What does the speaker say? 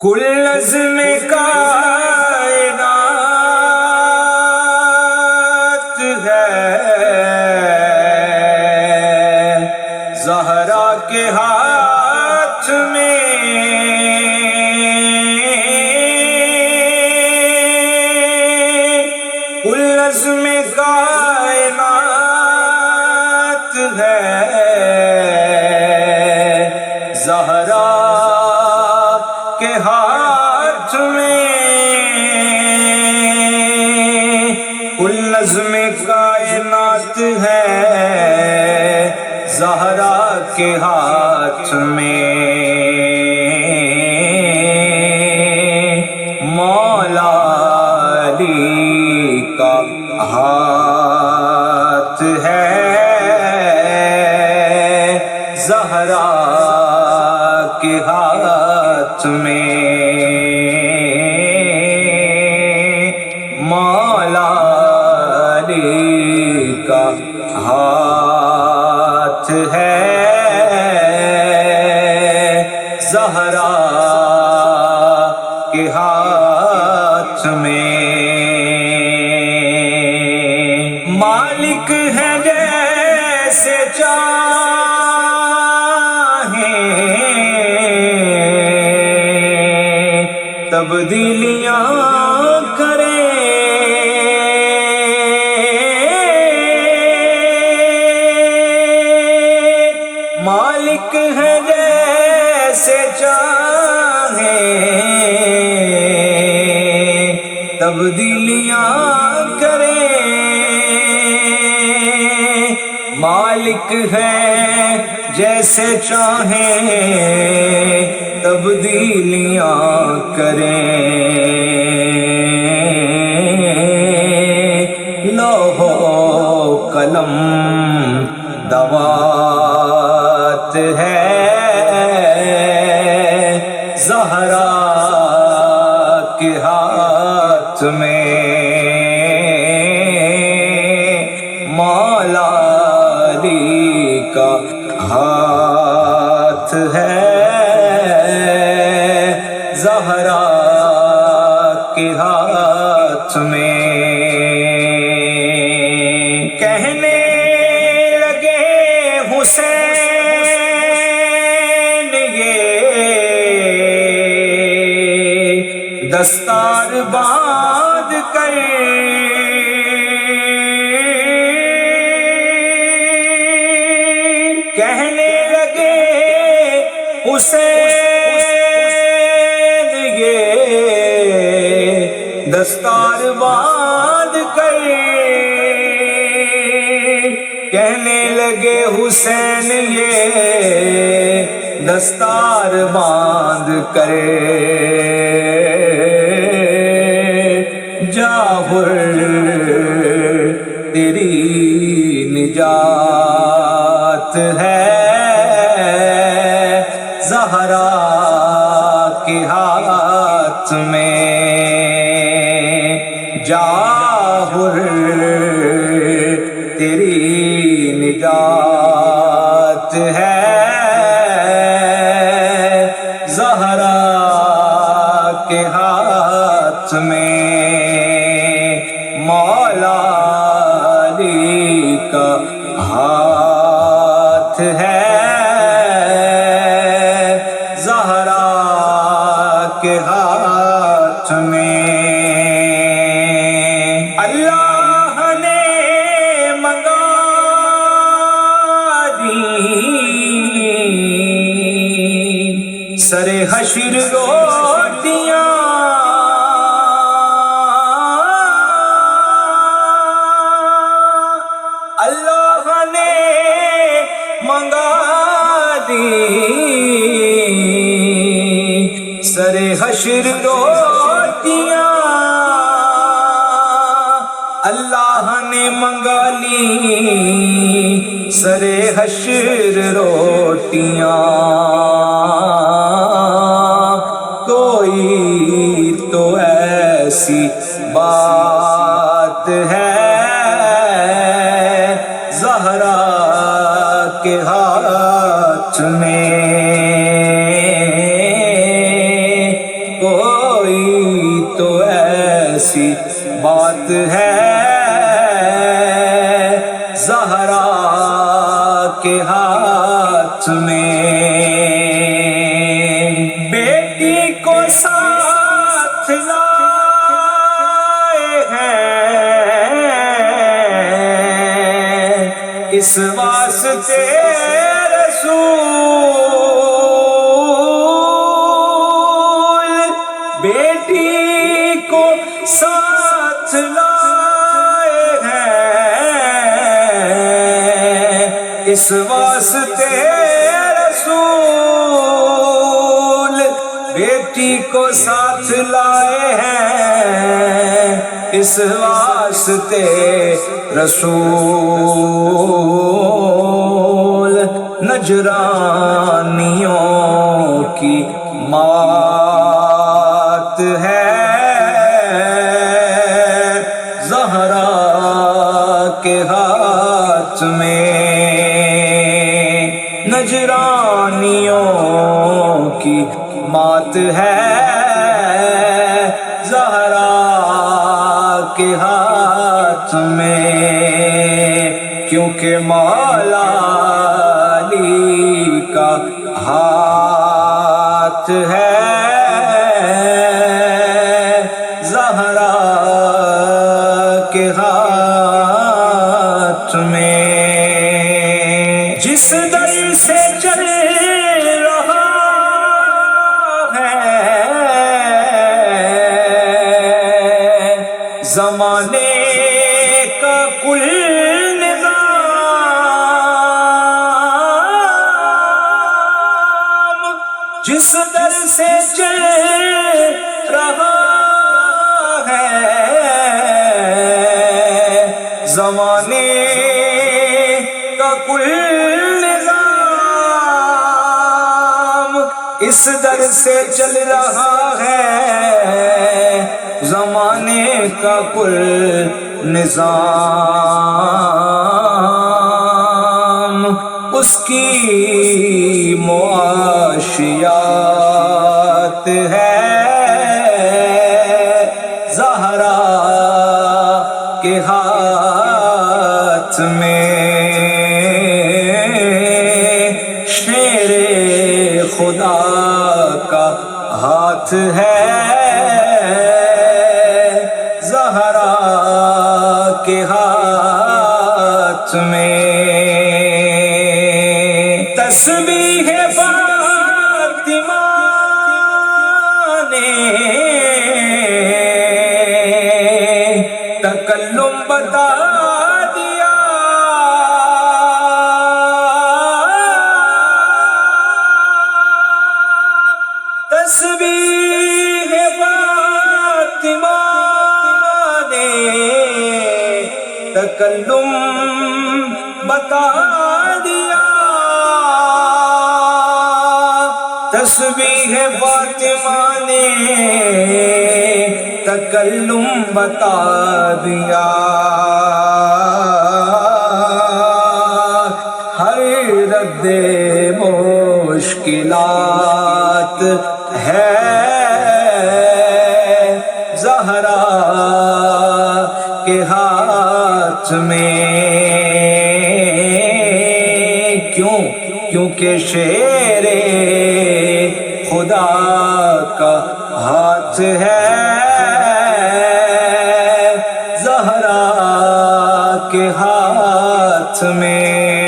کل نظم کائنات ہے زہرا کے ہاتھ میں، کل نظم کائنات ہے زہرا کے ہاتھ میں، کل نظم کائنات ہے زہرا کے ہاتھ میں، مولا علی کا ہاتھ ہے زہرا کے ہاتھ میں، مولا علی کا ہاتھ ہے زہرا کے ہاتھ میں، مالک ہے جیسے تبدیلیاں کرے، مالک ہے جیسے چاہے تبدیلیاں کرے، مالک ہے جیسے چاہیں تبدیلیاں کریں، لوح و قلم دوات ہے زہرا کے ہاتھ میں، مولا علی کا ہاتھ ہے زہرا کے ہاتھ میں، کہنے لگے حسین یہ دستار باندھ کر، کہنے لگے حسین یہ دستار باندھ کر، کہنے لگے حسین یہ دستار باندھ کر، جاؤ تیری نجات ہے زہرا کے ہاتھ میں، جاؤ تیری نجات ہے زہرا کے ہاتھ میں، مولا علی کا ہاتھ ہے زہرا کے ہاتھ میں، اللہ نے منگا دی سر حشر روٹیاں، اللہ نے منگا دی سر حشر روٹیاں، اللہ نے منگا لی سر حشر روٹیاں، کوئی تو ایسی بات ہے زہرا کے ہاتھ میں، کوئی تو ایسی بات ہے زہرا کے ہاتھ میں، بیٹی کو ساتھ لائے ہیں اس واسطے رسول، بیٹی کو ساتھ لائے ہیں اس واسطے رسول، بیٹی کو ساتھ لائے ہیں اس واسطے رسول، نجرانیوں کی مات ہے زہرا کے ہاتھ میں، نجرانیوں کی مات ہے زہرا کے ہاتھ میں، کیونکہ مولا علی کا ہاتھ ہے زہرا کے ہاتھ میں، جس در سے چل رہا ہے زمانے کا کل نظام، جس در سے چل رہا ہے زمانے کا کل نظام، اس در سے چل رہا ہے زمانے کا کل نظام، اس کی معاشیات ہے زہرا کے ہاتھ میں، شیر خدا کا ہاتھ ہے زہرا کے ہاتھ میں، تسبیح فاطمہ نے تکلم بتا دیا، تسبیح فاطمہ نے تکلم بتا دیا، تسبیح فاطمہ نے تکلم بتا دیا، ہر رد مشکلات ہے زہرا کے ہاتھ میں، کیونکہ شیر خدا کا ہاتھ ہے زہرا کے ہاتھ میں۔